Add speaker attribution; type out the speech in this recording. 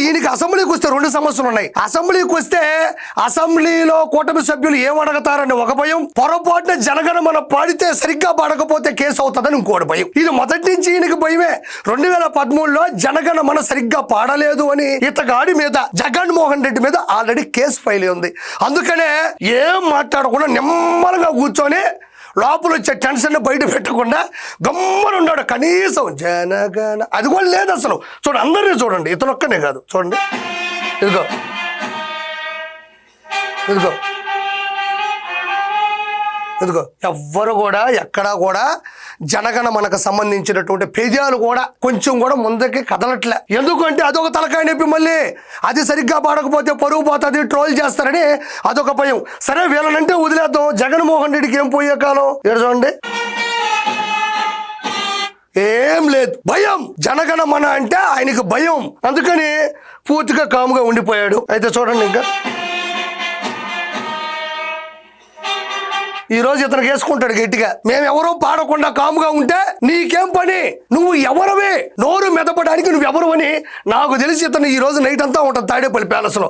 Speaker 1: ఈయనకి అసెంబ్లీకి వస్తే 2 సమస్యలు ఉన్నాయి. అసెంబ్లీకి వస్తే అసెంబ్లీలో కూటమి సభ్యులు ఏం అడగతారని ఒక భయం, పొరపాటున జనగణమన పాడితే సరిగ్గా పాడకపోతే కేసు అవుతుందని ఇంకోటి భయం. ఇది మొదటి నుంచి ఈయనకి భయమే. 2013లో జనగణమన సరిగ్గా పాడలేదు అని ఇతగాడి మీద, జగన్మోహన్ రెడ్డి మీద ఆల్రెడీ కేసు ఫైల్ ఉంది. అందుకనే ఏం మాట్లాడకుండా నిమ్మలంగా కూర్చొని లోపల వచ్చే టెన్షన్ బయట పెట్టకుండా గమ్మని ఉన్నాడు. కనీసం జనగణ అది కూడా లేదు అసలు. చూడండి, అందరినీ చూడండి, ఇతనొక్కనే కాదు. చూడండి, ఇదిగో ఇదిగో ఇదిగో ఎవ్వరు కూడా ఎక్కడా కూడా జనగణమనకు సంబంధించినటువంటి పేజీలు కూడా కొంచెం కూడా ముందుకి కదలట్లే. ఎందుకంటే అదొక తలకాయ నొప్పి. మళ్ళీ అది సరిగ్గా పాడకపోతే పరువు పోతుంది, ట్రోల్ చేస్తారని అదొక భయం. సరే, వీళ్ళనంటే వదిలేద్దాం. జగన్మోహన్ రెడ్డికి ఏం పోయే కాలం చూడండి, ఏం లేదు, భయం. జనగణమన అంటే ఆయనకి భయం. అందుకని పూర్తిగా కాముగా ఉండిపోయాడు. అయితే చూడండి, ఇంకా ఈ రోజు ఇతనికి వేసుకుంటాడు గట్టిగా. మేమెవరో పాడకుండా కాముగా ఉంటే నీకేం పని, నువ్వు ఎవరవే, నోరు మెదపడానికి నువ్వు ఎవరు అని నాకు తెలిసి ఇతను ఈ రోజు నైట్ అంతా ఉంటుంది తాడేపల్లి ప్యాలెస్ లో.